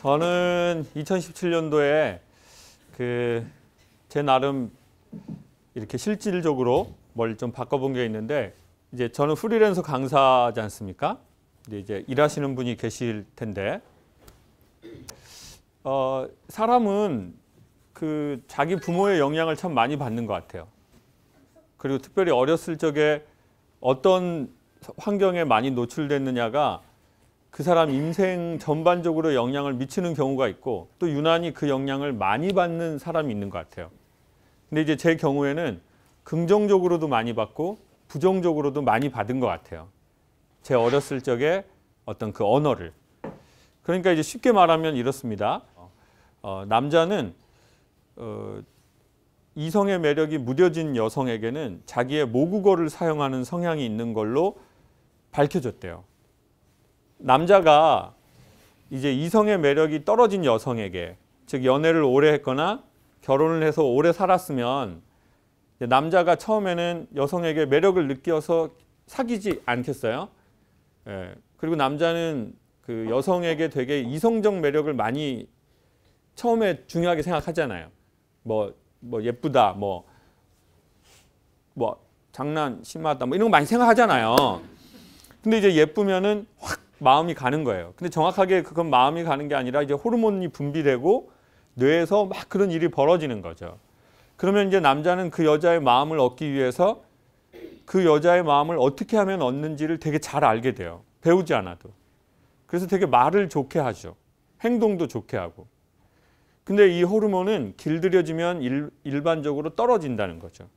저는 2017년도에 제 나름 이렇게 실질적으로 뭘 좀 바꿔본 게 있는데, 이제 저는 프리랜서 강사지 않습니까? 근데 이제 일하시는 분이 계실 텐데, 사람은 자기 부모의 영향을 참 많이 받는 것 같아요. 그리고 특별히 어렸을 적에 어떤 환경에 많이 노출됐느냐가 그 사람 인생 전반적으로 영향을 미치는 경우가 있고, 또 유난히 그 영향을 많이 받는 사람이 있는 것 같아요. 근데 이제 제 경우에는 긍정적으로도 많이 받고 부정적으로도 많이 받은 것 같아요. 제 어렸을 적에 어떤 그 언어를. 그러니까 이제 쉽게 말하면 이렇습니다. 남자는 이성의 매력이 무뎌진 여성에게는 자기의 모국어를 사용하는 성향이 있는 걸로 밝혀졌대요. 남자가 이제 이성의 매력이 떨어진 여성에게, 즉 연애를 오래 했거나 결혼을 해서 오래 살았으면 남자가 처음에는 여성에게 매력을 느껴서 사귀지 않겠어요? 예. 그리고 남자는 그 여성에게 되게 이성적 매력을 많이 처음에 중요하게 생각하잖아요. 뭐 예쁘다, 뭐 장난 심하다, 뭐 이런 거 많이 생각하잖아요. 근데 이제 예쁘면은 확 마음이 가는 거예요. 근데 정확하게 그건 마음이 가는 게 아니라 이제 호르몬이 분비되고 뇌에서 막 그런 일이 벌어지는 거죠. 그러면 이제 남자는 그 여자의 마음을 얻기 위해서 그 여자의 마음을 어떻게 하면 얻는지를 되게 잘 알게 돼요. 배우지 않아도. 그래서 되게 말을 좋게 하죠. 행동도 좋게 하고. 근데 이 호르몬은 길들여지면 일반적으로 떨어진다는 거죠.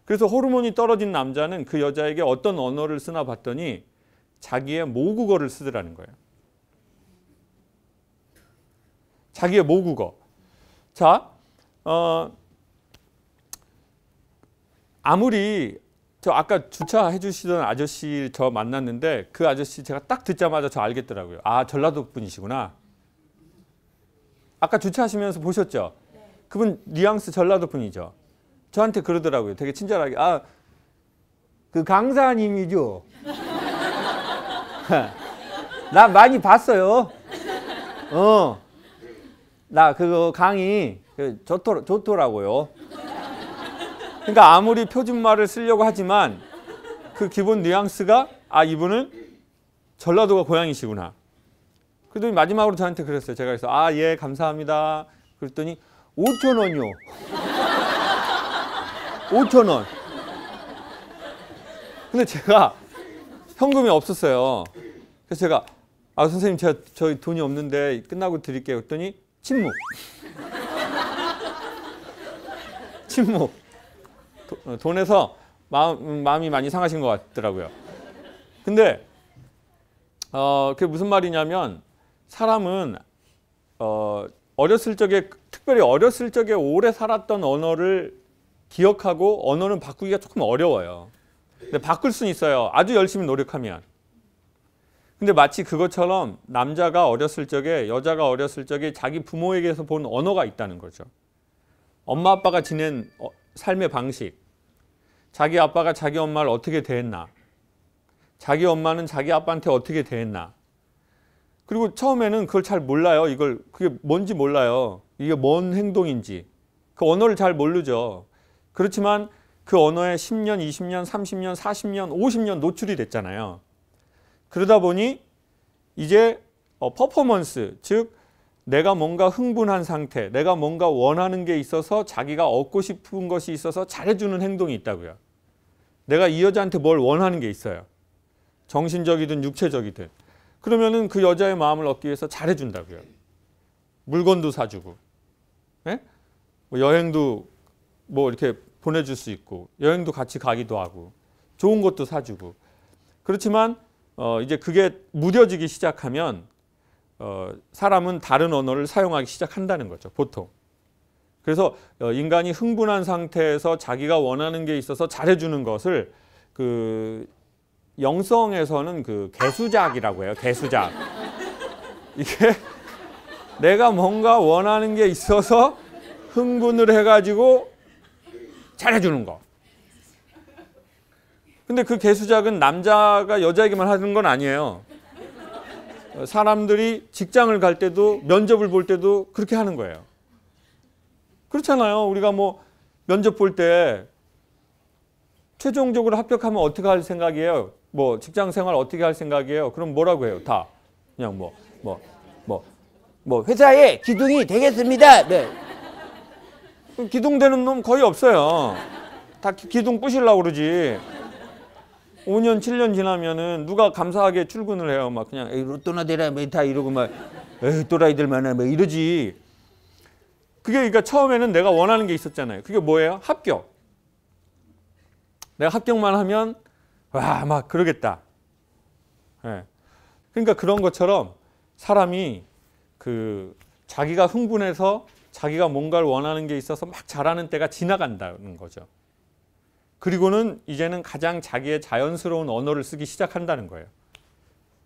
그래서 호르몬이 떨어진 남자는 그 여자에게 어떤 언어를 쓰나 봤더니 자기의 모국어를 쓰더라는 거예요. 자기의 모국어. 자, 아무리 저 아까 주차해 주시던 아저씨 저 만났는데, 그 아저씨 제가 딱 듣자마자 저 알겠더라고요. 아, 전라도 분이시구나. 아까 주차하시면서 보셨죠? 그분 뉘앙스 전라도 분이죠. 저한테 그러더라고요. 되게 친절하게. 아, 그 강사님이죠. 나 많이 봤어요. 나 그거 강의 좋더라고요. 그러니까 아무리 표준말을 쓰려고 하지만 그 기본 뉘앙스가, 아, 이분은 전라도가 고향이시구나. 그랬더니 마지막으로 저한테 그랬어요. 제가 그래서 아, 예, 감사합니다. 그랬더니 5,000원이요. 5,000원. 근데 제가 현금이 없었어요. 그래서 제가 아, 선생님, 저희 돈이 없는데 끝나고 드릴게요. 그랬더니 침묵. 침묵. 돈에서 마음이 많이 상하신 것 같더라고요. 근데 그게 무슨 말이냐면, 사람은 어렸을 적에, 특별히 어렸을 적에 오래 살았던 언어를 기억하고 언어는 바꾸기가 조금 어려워요. 근데 바꿀 수는 있어요. 아주 열심히 노력하면. 근데 마치 그것처럼 남자가 어렸을 적에, 여자가 어렸을 적에 자기 부모에게서 본 언어가 있다는 거죠. 엄마 아빠가 지낸 삶의 방식, 자기 아빠가 자기 엄마를 어떻게 대했나, 자기 엄마는 자기 아빠한테 어떻게 대했나. 그리고 처음에는 그걸 잘 몰라요. 그게 뭔지 몰라요. 이게 뭔 행동인지. 그 언어를 잘 모르죠. 그렇지만 그 언어에 10년, 20년, 30년, 40년, 50년 노출이 됐잖아요. 그러다 보니 이제 퍼포먼스, 즉 내가 뭔가 흥분한 상태, 내가 뭔가 원하는 게 있어서, 자기가 얻고 싶은 것이 있어서 잘해주는 행동이 있다고요. 내가 이 여자한테 뭘 원하는 게 있어요. 정신적이든 육체적이든. 그러면은 그 여자의 마음을 얻기 위해서 잘해준다고요. 물건도 사주고, 예? 뭐 여행도 뭐 이렇게 보내줄 수 있고, 여행도 같이 가기도 하고, 좋은 것도 사주고. 그렇지만 이제 그게 무뎌지기 시작하면 사람은 다른 언어를 사용하기 시작한다는 거죠, 보통. 그래서 인간이 흥분한 상태에서 자기가 원하는 게 있어서 잘해주는 것을 영성에서는 개수작이라고 해요. 개수작. 이게 내가 뭔가 원하는 게 있어서 흥분을 해가지고 잘해주는 거. 근데 그 개수작은 남자가 여자에게만 하는 건 아니에요. 사람들이 직장을 갈 때도 면접을 볼 때도 그렇게 하는 거예요. 그렇잖아요. 우리가 뭐 면접 볼 때 최종적으로 합격하면 어떻게 할 생각이에요? 뭐 직장 생활 어떻게 할 생각이에요? 그럼 뭐라고 해요? 다 그냥 회사에 기둥이 되겠습니다. 네. 기둥 되는 놈 거의 없어요. 다 기둥 부시려고 그러지. 5년 7년 지나면은 누가 감사하게 출근을 해요. 막 그냥 에이, 로또나 대라 메타 이러고 막 에이, 또라이들 많아 막 이러지. 그게 그러니까 처음에는 내가 원하는 게 있었잖아요. 그게 뭐예요? 합격. 내가 합격만 하면 와 막 그러겠다. 네. 그러니까 그런 것처럼 사람이 그 자기가 흥분해서 자기가 뭔가를 원하는 게 있어서 막 잘하는 때가 지나간다는 거죠. 그리고는 이제는 가장 자기의 자연스러운 언어를 쓰기 시작한다는 거예요.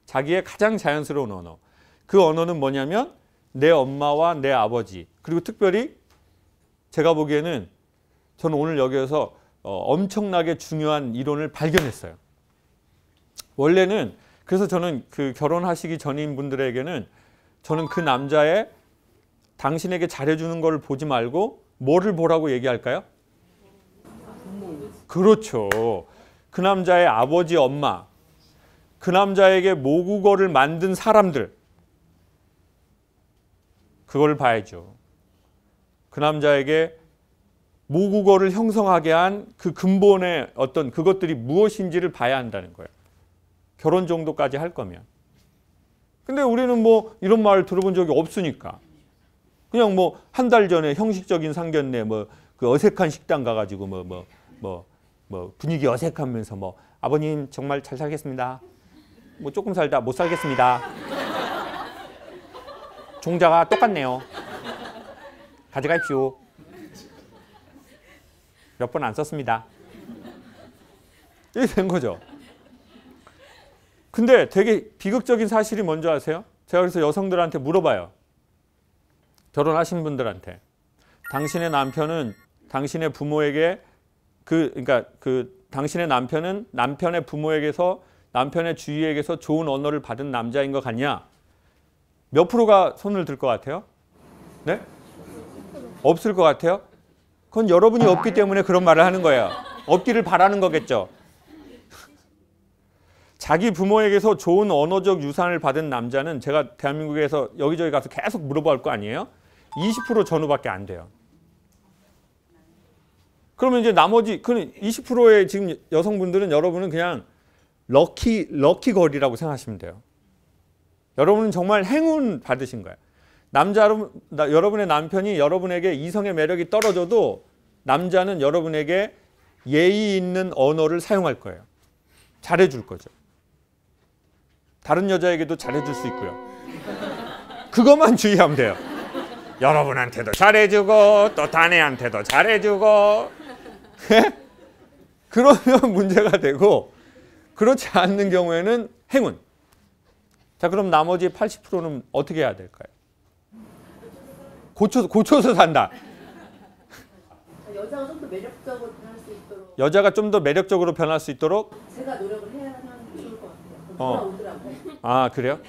자기의 가장 자연스러운 언어. 그 언어는 뭐냐면 내 엄마와 내 아버지, 그리고 특별히 제가 보기에는 저는 오늘 여기에서 엄청나게 중요한 이론을 발견했어요. 원래는 그래서 저는 그 결혼하시기 전인 분들에게는 저는 그 남자의 당신에게 잘해주는 걸 보지 말고 뭐를 보라고 얘기할까요? 그렇죠. 그 남자의 아버지, 엄마, 그 남자에게 모국어를 만든 사람들, 그걸 봐야죠. 그 남자에게 모국어를 형성하게 한 그 근본의 어떤 그것들이 무엇인지를 봐야 한다는 거예요. 결혼 정도까지 할 거면. 근데 우리는 뭐 이런 말 들어본 적이 없으니까 그냥 뭐 한 달 전에 형식적인 상견례 뭐 그 어색한 식당 가가지고 뭐 분위기 어색하면서 뭐 아버님 정말 잘 살겠습니다. 뭐 조금 살다 못 살겠습니다. 종자가 똑같네요. 가져가십시오. 몇 번 안 썼습니다. 이게 된 거죠. 근데 되게 비극적인 사실이 뭔지 아세요? 제가 그래서 여성들한테 물어봐요. 결혼하신 분들한테. 당신의 남편은 당신의 부모에게 그러니까 당신의 남편은 남편의 부모에게서 남편의 주위에게서 좋은 언어를 받은 남자인 것 같냐? 몇 프로가 손을 들 것 같아요? 네? 없을 것 같아요? 그건 여러분이 없기 때문에 그런 말을 하는 거예요. 없기를 바라는 거겠죠. 자기 부모에게서 좋은 언어적 유산을 받은 남자는 제가 대한민국에서 여기저기 가서 계속 물어볼 거 아니에요? 20% 전후밖에 안 돼요. 그러면 이제 나머지 20%의 지금 여성분들은 여러분은 그냥 럭키 걸이라고 생각하시면 돼요. 여러분은 정말 행운 받으신 거예요. 여러분의 남편이 여러분에게 이성의 매력이 떨어져도 남자는 여러분에게 예의 있는 언어를 사용할 거예요. 잘해줄 거죠. 다른 여자에게도 잘해줄 수 있고요. 그것만 주의하면 돼요. 여러분한테도 잘해주고 또 다네한테도 잘해주고 그러면 문제가 되고 그렇지 않는 경우에는 행운. 자, 그럼 나머지 80%는 어떻게 해야 될까요? 고쳐서 산다. 여자가 좀 더 매력적으로 변할 수 있도록. 여자가 좀 더 매력적으로 변할 수 있도록. 제가 노력을 해야 하면 좋을 것 같아요. 돌아오더라고요. 아, 그래요?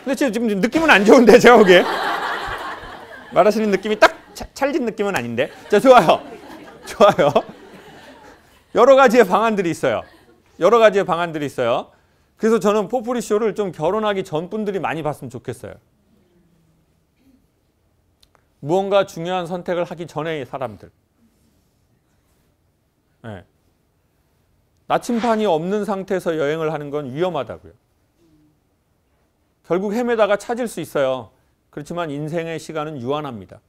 근데 지금 느낌은 안 좋은데 제가 보기에 말하시는 느낌이 딱 찰진 느낌은 아닌데. 자, 좋아요. 여러 가지의 방안들이 있어요. 그래서 저는 뽀뽀리 쇼를 좀 결혼하기 전 분들이 많이 봤으면 좋겠어요. 무언가 중요한 선택을 하기 전의 사람들. 네. 나침반이 없는 상태에서 여행을 하는 건 위험하다고요. 결국 헤매다가 찾을 수 있어요. 그렇지만 인생의 시간은 유한합니다.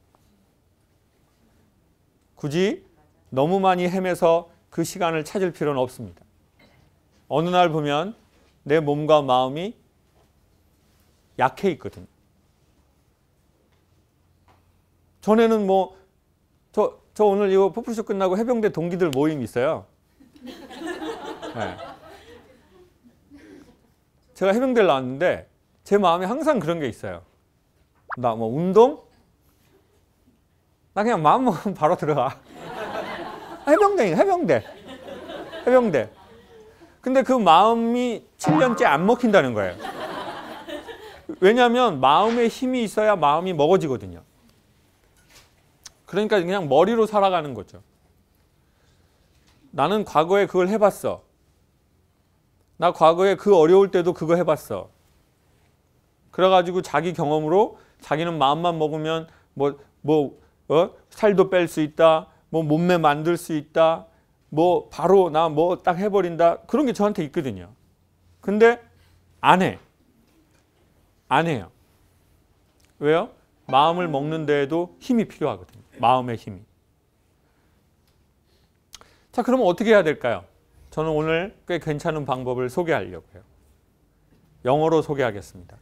굳이 너무 많이 헤매서 그 시간을 찾을 필요는 없습니다. 어느 날 보면 내 몸과 마음이 약해 있거든요. 전에는 저 오늘 이거 포프쇼 끝나고 해병대 동기들 모임 있어요. 네. 제가 해병대를 나왔는데 제 마음에 항상 그런 게 있어요. 나 뭐 운동? 나 그냥 마음 먹으면 바로 들어가. 해병대. 근데 그 마음이 7년째 안 먹힌다는 거예요. 왜냐하면 마음에 힘이 있어야 마음이 먹어지거든요. 그러니까 그냥 머리로 살아가는 거죠. 나는 과거에 그걸 해봤어. 나 과거에 그 어려울 때도 그거 해봤어. 그래가지고 자기 경험으로 자기는 마음만 먹으면 살도 뺄 수 있다. 몸매 만들 수 있다. 바로 나 딱 해버린다. 그런 게 저한테 있거든요. 근데 안 해. 안 해요. 왜요? 마음을 먹는 데에도 힘이 필요하거든요. 마음의 힘이. 자, 그러면 어떻게 해야 될까요? 저는 오늘 꽤 괜찮은 방법을 소개하려고 해요. 영어로 소개하겠습니다.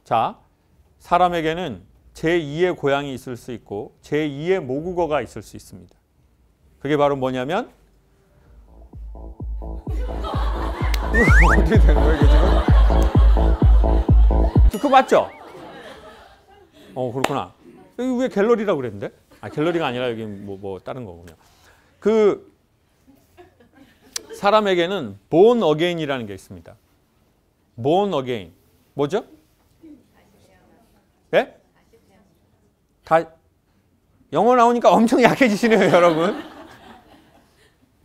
자, 사람에게는 제2의 고향이 있을 수 있고 제2의 모국어가 있을 수 있습니다. 그게 바로 뭐냐면 어떻게 되는 거예요, 이게 지금? 그거 맞죠? 그렇구나. 여기 왜 갤러리라고 그랬는데? 갤러리가 아니라 여기 다른 거군요. 그 사람에게는 born again이라는 게 있습니다. born again. 뭐죠? 예? 영어 나오니까 엄청 약해지시네요, 여러분.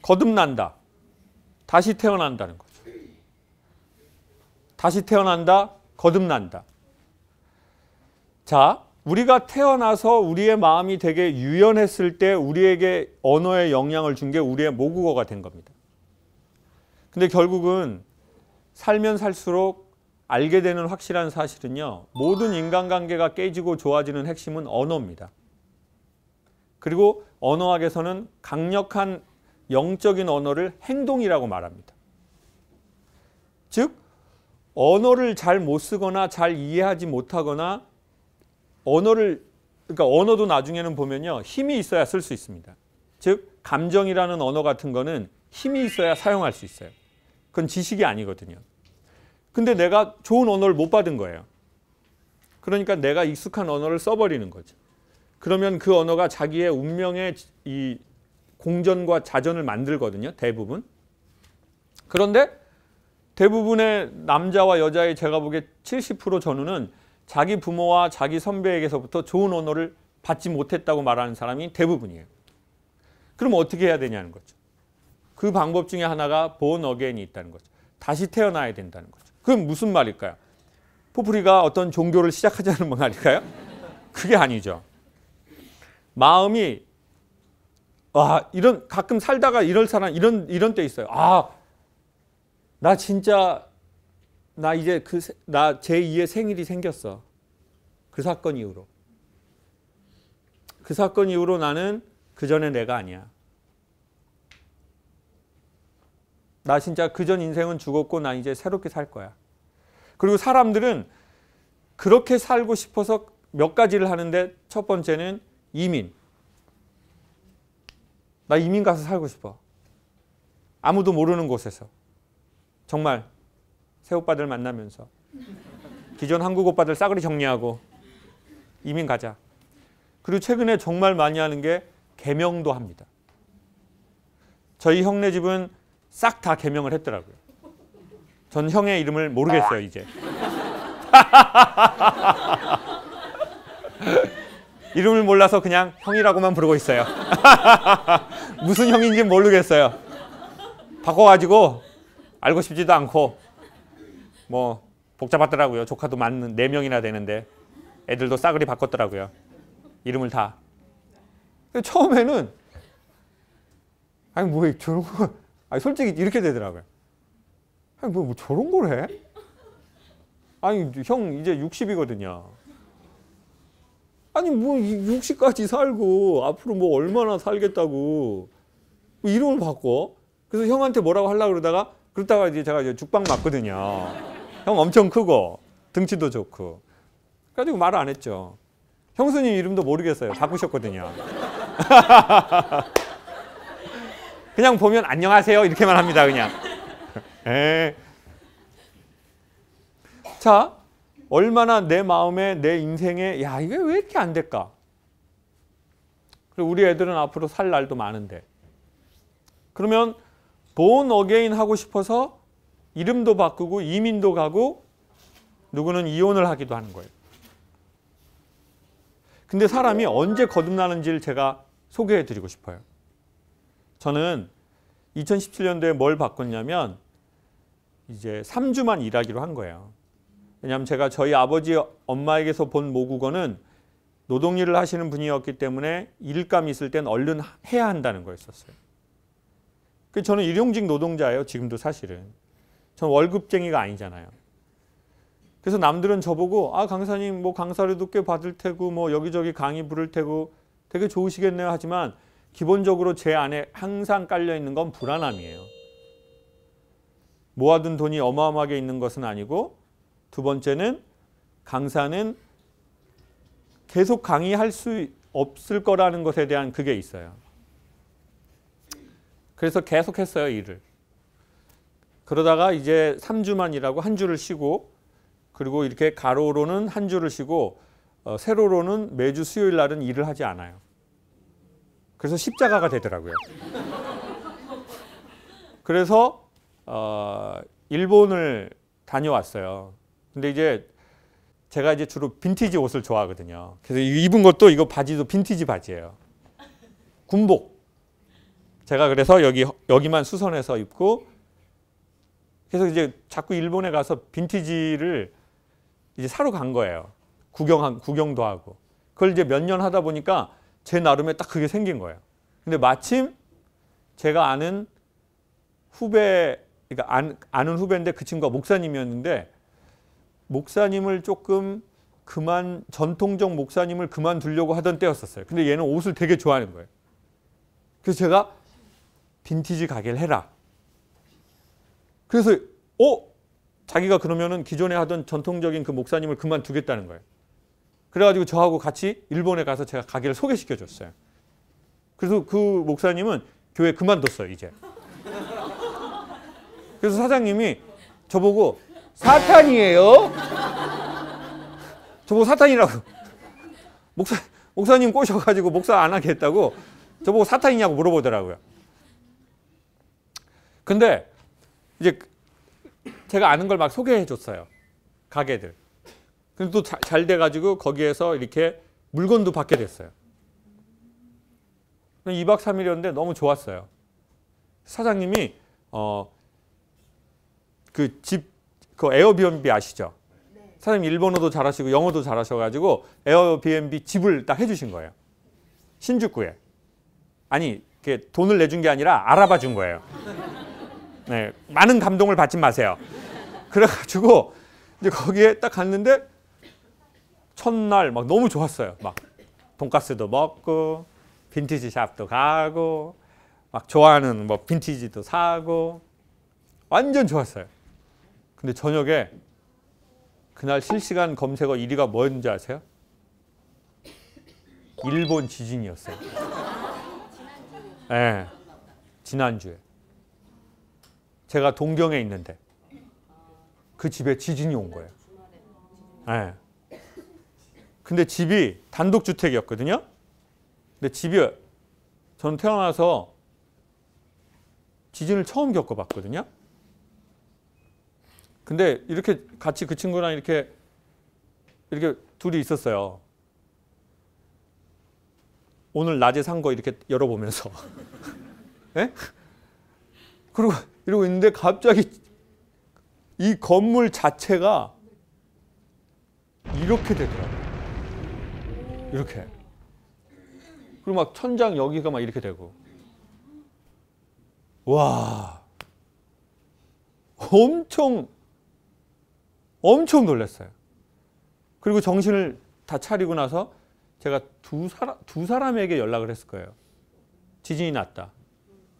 거듭난다. 다시 태어난다는 거죠. 다시 태어난다, 거듭난다. 자, 우리가 태어나서 우리의 마음이 되게 유연했을 때 우리에게 언어에 영향을 준 게 우리의 모국어가 된 겁니다. 근데 결국은 살면 살수록 알게 되는 확실한 사실은요. 모든 인간관계가 깨지고 좋아지는 핵심은 언어입니다. 그리고 언어학에서는 강력한 영적인 언어를 행동이라고 말합니다. 즉, 언어를 잘 못 쓰거나 잘 이해하지 못하거나 그러니까 언어도 나중에는 보면요. 힘이 있어야 쓸 수 있습니다. 즉, 감정이라는 언어 같은 거는 힘이 있어야 사용할 수 있어요. 그건 지식이 아니거든요. 근데 내가 좋은 언어를 못 받은 거예요. 그러니까 내가 익숙한 언어를 써버리는 거죠. 그러면 그 언어가 자기의 운명의 이 공전과 자전을 만들거든요. 대부분. 그런데 대부분의 남자와 여자의 제가 보기에 70% 전후는 자기 부모와 자기 선배에게서부터 좋은 언어를 받지 못했다고 말하는 사람이 대부분이에요. 그럼 어떻게 해야 되냐는 거죠. 그 방법 중에 하나가 born again이 있다는 거죠. 다시 태어나야 된다는 거죠. 그럼 무슨 말일까요? 포프리가 어떤 종교를 시작하자는 말일까요? 그게 아니죠. 마음이 가끔 살다가 이럴 사람 이런 때 있어요. 나 진짜 나 이제 나 제2의 생일이 생겼어. 그 사건 이후로. 그 사건 이후로 나는 그전에 내가 아니야. 나 진짜 그전 인생은 죽었고 나 이제 새롭게 살 거야. 그리고 사람들은 그렇게 살고 싶어서 몇 가지를 하는데 첫 번째는 이민. 나 이민 가서 살고 싶어. 아무도 모르는 곳에서. 정말 새 오빠들 만나면서 기존 한국 오빠들 싸그리 정리하고 이민 가자. 그리고 최근에 정말 많이 하는 게 개명도 합니다. 저희 형네 집은 싹 다 개명을 했더라고요. 전 형의 이름을 모르겠어요, 이제. 이름을 몰라서 그냥 형이라고만 부르고 있어요. 무슨 형인지 모르겠어요. 바꿔가지고 알고 싶지도 않고 복잡하더라고요. 조카도 많은 4명이나 되는데 애들도 싸그리 바꿨더라고요. 이름을 다. 처음에는 저런 거 솔직히 이렇게 되더라고요. 뭐 저런 걸 해? 형 이제 60이거든요. 60까지 살고 앞으로 얼마나 살겠다고 이름을 바꿔? 그래서 형한테 뭐라고 하려고 그러다가 이제 제가 이제 죽방 맞거든요. 형 엄청 크고 등치도 좋고. 그래가지고 말을 안 했죠. 형수님 이름도 모르겠어요. 바꾸셨거든요. 그냥 보면 안녕하세요 이렇게만 합니다. 그냥. 자, 얼마나 내 마음에 내 인생에 이게 왜 이렇게 안 될까? 그리고 우리 애들은 앞으로 살 날도 많은데. 그러면 born again 하고 싶어서 이름도 바꾸고 이민도 가고 누구는 이혼을 하기도 하는 거예요. 근데 사람이 언제 거듭나는지를 제가 소개해 드리고 싶어요. 저는 2017년도에 뭘 바꿨냐면 이제 3주만 일하기로 한 거예요. 왜냐하면 제가 저희 아버지 엄마에게서 본 모국어는 노동일을 하시는 분이었기 때문에 일감이 있을 땐 얼른 해야 한다는 거였었어요. 저는 일용직 노동자예요. 지금도 사실은. 저는 월급쟁이가 아니잖아요. 그래서 남들은 저보고 아 강사님 뭐 강사료도 꽤 받을 테고 뭐 여기저기 강의 부를 테고 되게 좋으시겠네요 하지만 기본적으로 제 안에 항상 깔려 있는 건 불안함이에요. 모아둔 돈이 어마어마하게 있는 것은 아니고 두 번째는 강사는 계속 강의할 수 없을 거라는 것에 대한 그게 있어요. 그래서 계속 했어요, 일을. 그러다가 이제 3주만 일하고 한 주를 쉬고 그리고 이렇게 가로로는 한 주를 쉬고 세로로는 매주 수요일 날은 일을 하지 않아요. 그래서 십자가가 되더라고요. 그래서 일본을 다녀왔어요. 근데 이제 제가 이제 주로 빈티지 옷을 좋아하거든요. 그래서 입은 것도 이거 바지도 빈티지 바지예요. 군복. 제가 그래서 여기만 수선해서 입고 그래서 이제 자꾸 일본에 가서 빈티지를 이제 사러 간 거예요. 구경도 하고. 그걸 이제 몇 년 하다 보니까 제 나름의 딱 그게 생긴 거예요. 근데 마침 제가 아는 후배, 그러니까 아는 후배인데 그 친구가 목사님이었는데 목사님을 조금 전통적 목사님을 그만두려고 하던 때였었어요. 근데 얘는 옷을 되게 좋아하는 거예요. 그래서 제가 빈티지 가게를 해라. 그래서 자기가 그러면은 기존에 하던 전통적인 그 목사님을 그만두겠다는 거예요. 그래가지고 저하고 같이 일본에 가서 제가 가게를 소개시켜 줬어요. 그래서 그 목사님은 교회 그만뒀어요, 이제. 그래서 사장님이 저보고 사탄이에요? 저보고 사탄이라고. 목사님 꼬셔가지고 목사 안 하겠다고 저보고 사탄이냐고 물어보더라고요. 근데 이제 제가 아는 걸 막 소개해 줬어요. 가게들. 근데 또 잘 돼가지고 거기에서 이렇게 물건도 받게 됐어요. 2박 3일이었는데 너무 좋았어요. 사장님이 그 에어비앤비 아시죠? 네. 사장님 일본어도 잘하시고 영어도 잘하셔가지고 에어비앤비 집을 딱 해주신 거예요. 신주쿠에. 아니 이렇게 돈을 내준 게 아니라 알아봐 준 거예요. 네, 많은 감동을 받지 마세요. 그래가지고 이제 거기에 딱 갔는데 첫날 막 너무 좋았어요. 막 돈가스도 먹고 빈티지 샵도 가고 막 좋아하는 뭐 빈티지도 사고 완전 좋았어요. 근데 저녁에 그날 실시간 검색어 1위가 뭐였는지 아세요? 일본 지진이었어요. 네, 지난주에. 제가 동경에 있는데 그 집에 지진이 온 거예요. 네. 근데 집이 단독주택이었거든요. 근데 집이 저는 태어나서 지진을 처음 겪어봤거든요. 근데 이렇게 같이 그 친구랑 이렇게 둘이 있었어요. 오늘 낮에 산 거 이렇게 열어보면서. 네? 그리고 이러고 있는데 갑자기 이 건물 자체가 이렇게 되더라고요. 이렇게. 그리고 막 천장 여기가 막 이렇게 되고. 와. 엄청 놀랐어요. 그리고 정신을 다 차리고 나서 제가 두 사람에게 연락을 했을 거예요. 지진이 났다.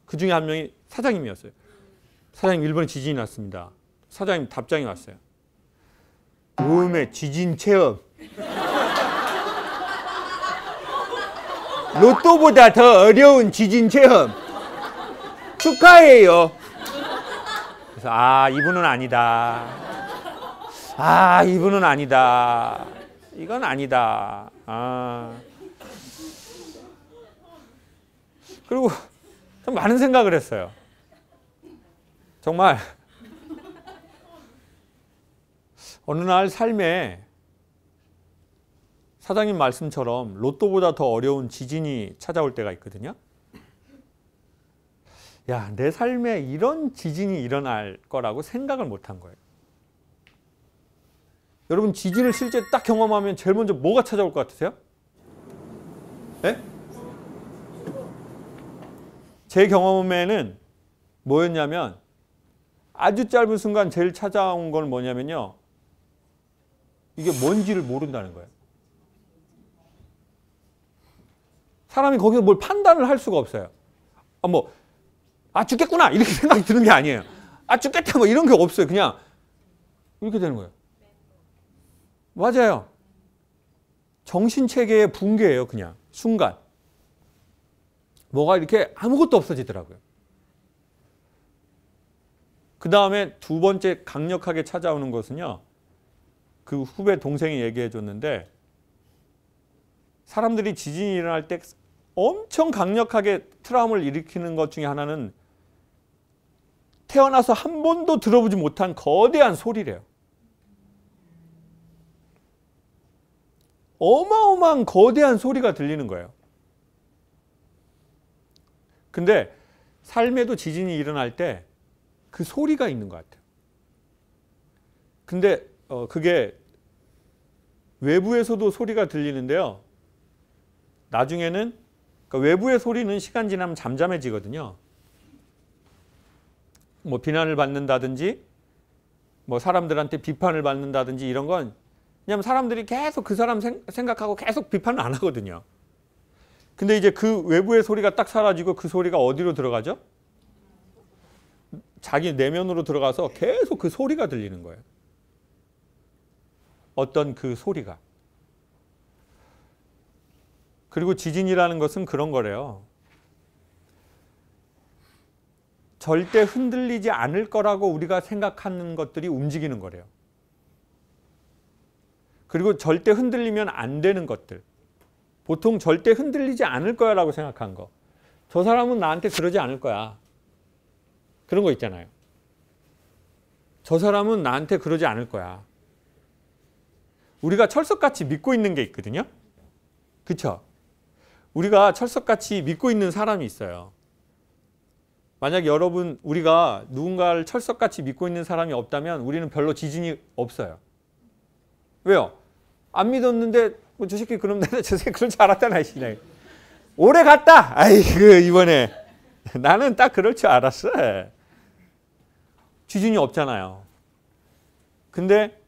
그 중에 한 명이 사장님이었어요. 사장님 일본에 지진이 났습니다. 사장님 답장이 왔어요. 다음에 지진 체험. 로또보다 더 어려운 지진 체험. 축하해요. 그래서 이분은 아니다. 이분은 아니다. 이건 아니다. 그리고 좀 많은 생각을 했어요. 정말 어느 날 삶에 사장님 말씀처럼 로또보다 더 어려운 지진이 찾아올 때가 있거든요. 야, 내 삶에 이런 지진이 일어날 거라고 생각을 못한 거예요. 여러분, 지진을 실제 딱 경험하면 제일 먼저 뭐가 찾아올 것 같으세요? 네? 제 경험에는 뭐였냐면 아주 짧은 순간 제일 찾아온 건 뭐냐면요. 이게 뭔지를 모른다는 거예요. 사람이 거기서 뭘 판단을 할 수가 없어요. 죽겠구나 이렇게 생각이 드는 게 아니에요. 죽겠다 뭐 이런 게 없어요. 그냥 이렇게 되는 거예요. 맞아요. 정신체계의 붕괴예요. 그냥 순간. 뭐가 이렇게 아무것도 없어지더라고요. 그 다음에 두 번째 강력하게 찾아오는 것은요. 그 후배 동생이 얘기해 줬는데 사람들이 지진이 일어날 때 엄청 강력하게 트라우마를 일으키는 것 중에 하나는 태어나서 한 번도 들어보지 못한 거대한 소리래요. 어마어마한 거대한 소리가 들리는 거예요. 근데 삶에도 지진이 일어날 때 그 소리가 있는 것 같아요. 근데 그게 외부에서도 소리가 들리는데요. 나중에는 그러니까 외부의 소리는 시간 지나면 잠잠해지거든요. 뭐 비난을 받는다든지 뭐 사람들한테 비판을 받는다든지 이런 건 왜냐하면 사람들이 계속 그 사람 생각하고 계속 비판을 안 하거든요. 근데 이제 그 외부의 소리가 딱 사라지고 그 소리가 어디로 들어가죠? 자기 내면으로 들어가서 계속 그 소리가 들리는 거예요. 어떤 그 소리가. 그리고 지진이라는 것은 그런 거래요. 절대 흔들리지 않을 거라고 우리가 생각하는 것들이 움직이는 거래요. 그리고 절대 흔들리면 안 되는 것들. 보통 절대 흔들리지 않을 거야 라고 생각한 거. 저 사람은 나한테 그러지 않을 거야. 그런 거 있잖아요. 저 사람은 나한테 그러지 않을 거야. 우리가 철석같이 믿고 있는 게 있거든요. 그렇죠? 우리가 철석같이 믿고 있는 사람이 있어요. 만약 여러분 우리가 누군가를 철석같이 믿고 있는 사람이 없다면 우리는 별로 지진이 없어요. 왜요? 안 믿었는데 저 새끼 그럼 내가 저 새끼 그런 줄 알았잖아. 오래 갔다. 아이고 이번에 나는 딱 그럴 줄 알았어. 지진이 없잖아요. 근데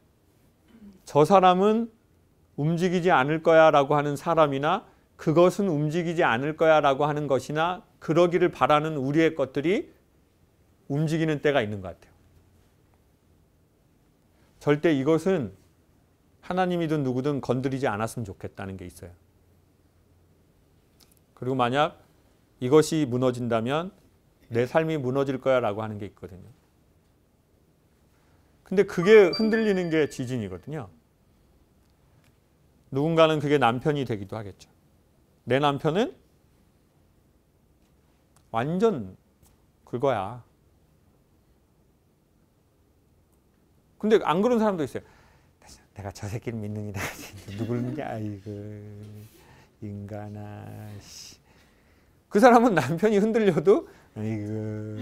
저 사람은 움직이지 않을 거야 라고 하는 사람이나 그것은 움직이지 않을 거야 라고 하는 것이나 그러기를 바라는 우리의 것들이 움직이는 때가 있는 것 같아요. 절대 이것은 하나님이든 누구든 건드리지 않았으면 좋겠다는 게 있어요. 그리고 만약 이것이 무너진다면 내 삶이 무너질 거야 라고 하는 게 있거든요. 근데 그게 흔들리는 게 지진이거든요. 누군가는 그게 남편이 되기도 하겠죠. 내 남편은 완전 그거야. 근데 안 그런 사람도 있어요. 내가 저 새끼를 믿는 게 누굴 믿냐. 아이고 인간아. 그 사람은 남편이 흔들려도 아이고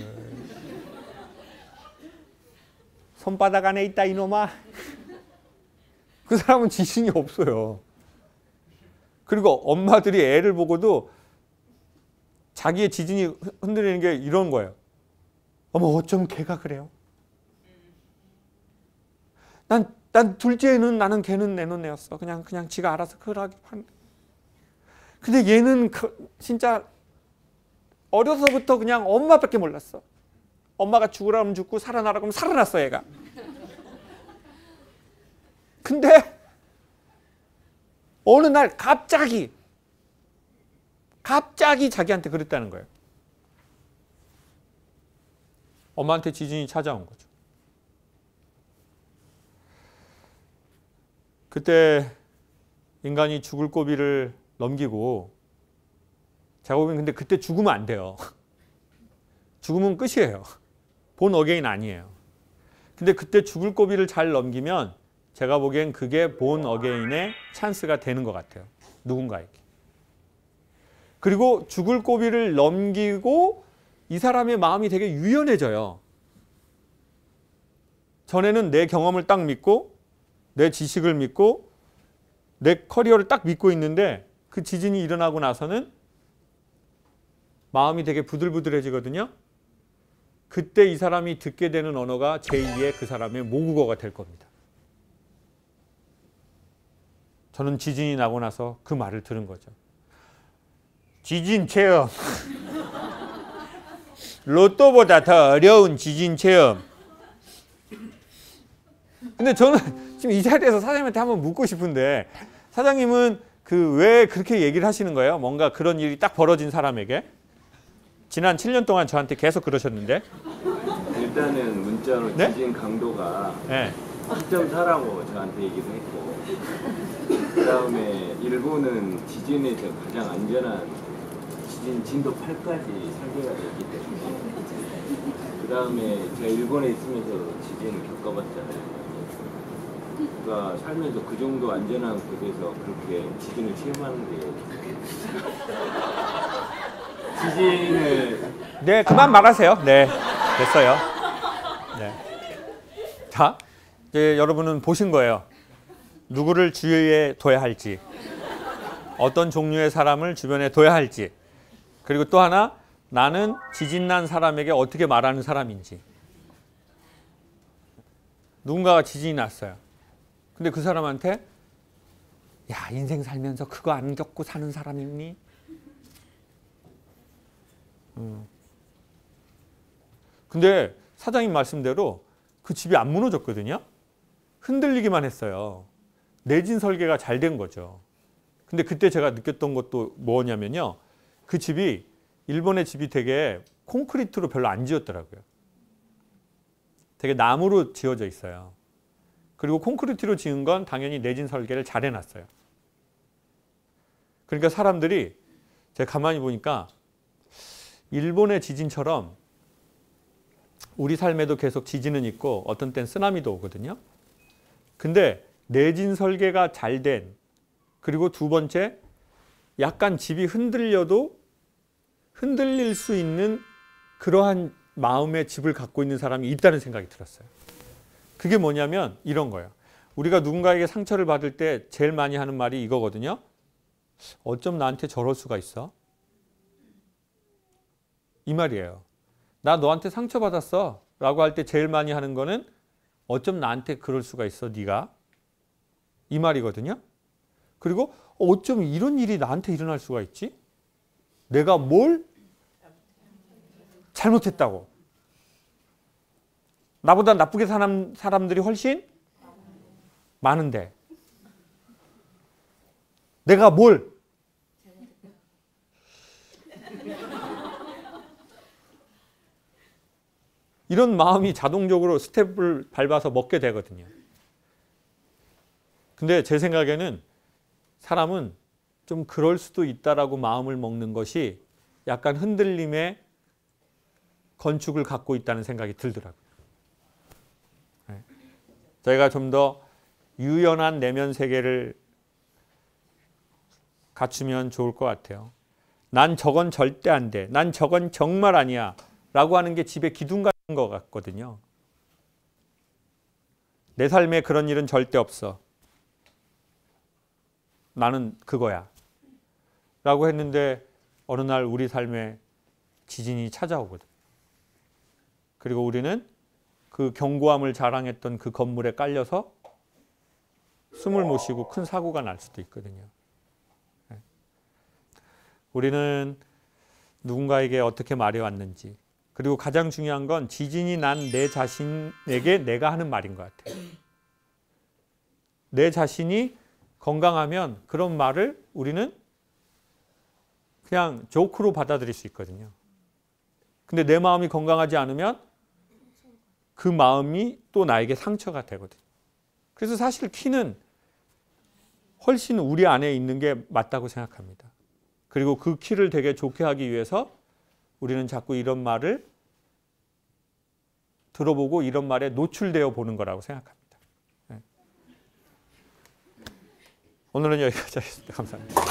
손바닥 안에 있다 이놈아. 그 사람은 지진이 없어요. 그리고 엄마들이 애를 보고도 자기의 지진이 흔들리는 게 이런 거예요. 어머 어쩜 걔가 그래요? 난 둘째는 나는 걔는 내 눈에였어. 그냥 지가 알아서 그러기 판. 근데 얘는 진짜 어려서부터 그냥 엄마밖에 몰랐어. 엄마가 죽으라면 죽고 살아나라고 하면 살아났어 얘가. 근데 어느 날 갑자기 자기한테 그랬다는 거예요. 엄마한테 지진이 찾아온 거죠. 그때 인간이 죽을 고비를 넘기고 제가 보면 근데 그때 죽으면 안 돼요. 죽으면 끝이에요. 본 어게인 아니에요. 근데 그때 죽을 고비를 잘 넘기면 제가 보기엔 그게 본 어게인의 찬스가 되는 것 같아요. 누군가에게. 그리고 죽을 고비를 넘기고 이 사람의 마음이 되게 유연해져요. 전에는 내 경험을 딱 믿고 내 지식을 믿고 내 커리어를 딱 믿고 있는데 그 지진이 일어나고 나서는 마음이 되게 부들부들해지거든요. 그때 이 사람이 듣게 되는 언어가 제2의 그 사람의 모국어가 될 겁니다. 저는 지진이 나고 나서 그 말을 들은 거죠. 지진 체험. 로또보다 더 어려운 지진 체험. 근데 저는 지금 이 자리에서 사장님한테 한번 묻고 싶은데 사장님은 그 왜 그렇게 얘기를 하시는 거예요? 뭔가 그런 일이 딱 벌어진 사람에게? 지난 7년 동안 저한테 계속 그러셨는데. 일단은 문자로 네? 지진 강도가 네. 2.4라고 저한테 얘기도 했고, 그 다음에 일본은 지진에서 가장 안전한 지진 진도 8까지 설계가 되어 있기 때문에, 그 다음에 제가 일본에 있으면서 지진을 겪어봤잖아요. 그러니까 살면서 그 정도 안전한 곳에서 그렇게 지진을 체험하는 게 지진을 네, 그만 말하세요. 네, 됐어요. 네. 자, 이제 여러분은 보신 거예요. 누구를 주위에 둬야 할지, 어떤 종류의 사람을 주변에 둬야 할지, 그리고 또 하나, 나는 지진 난 사람에게 어떻게 말하는 사람인지. 누군가가 지진이 났어요. 근데 그 사람한테 야, 인생 살면서 그거 안 겪고 사는 사람 있니? 근데 사장님 말씀대로 그 집이 안 무너졌거든요. 흔들리기만 했어요. 내진 설계가 잘 된 거죠. 근데 그때 제가 느꼈던 것도 뭐냐면요. 그 집이 일본의 집이 되게 콘크리트로 별로 안 지었더라고요. 되게 나무로 지어져 있어요. 그리고 콘크리트로 지은 건 당연히 내진 설계를 잘 해놨어요. 그러니까 사람들이 제가 가만히 보니까 일본의 지진처럼 우리 삶에도 계속 지진은 있고 어떤 땐 쓰나미도 오거든요. 근데 내진 설계가 잘 된, 그리고 두 번째, 약간 집이 흔들려도 흔들릴 수 있는 그러한 마음의 집을 갖고 있는 사람이 있다는 생각이 들었어요. 그게 뭐냐면 이런 거예요. 우리가 누군가에게 상처를 받을 때 제일 많이 하는 말이 이거거든요. 어쩜 나한테 저럴 수가 있어? 이 말이에요. 나 너한테 상처받았어 라고 할 때 제일 많이 하는 거는 어쩜 나한테 그럴 수가 있어 네가? 이 말이거든요. 그리고 어쩜 이런 일이 나한테 일어날 수가 있지? 내가 뭘 잘못했다고? 나보다 나쁘게 사는 사람들이 훨씬 많은데 내가 뭘? 이런 마음이 자동적으로 스텝을 밟아서 먹게 되거든요. 근데 제 생각에는 사람은 좀 그럴 수도 있다라고 마음을 먹는 것이 약간 흔들림의 건축을 갖고 있다는 생각이 들더라고요. 네. 저희가 좀 더 유연한 내면 세계를 갖추면 좋을 것 같아요. 난 저건 절대 안 돼. 난 저건 정말 아니야. 라고 하는 게 집에 기둥 같은 것 같거든요. 내 삶에 그런 일은 절대 없어. 나는 그거야. 라고 했는데 어느 날 우리 삶에 지진이 찾아오거든. 그리고 우리는 그 견고함을 자랑했던 그 건물에 깔려서 숨을 못 쉬고 큰 사고가 날 수도 있거든요. 우리는 누군가에게 어떻게 말해왔는지, 그리고 가장 중요한 건 지진이 난 내 자신에게 내가 하는 말인 것 같아요. 내 자신이 건강하면 그런 말을 우리는 그냥 조크로 받아들일 수 있거든요. 근데 내 마음이 건강하지 않으면 그 마음이 또 나에게 상처가 되거든요. 그래서 사실 키는 훨씬 우리 안에 있는 게 맞다고 생각합니다. 그리고 그 키를 되게 좋게 하기 위해서 우리는 자꾸 이런 말을 들어보고 이런 말에 노출되어 보는 거라고 생각합니다. 오늘은 여기까지 하겠습니다. 감사합니다.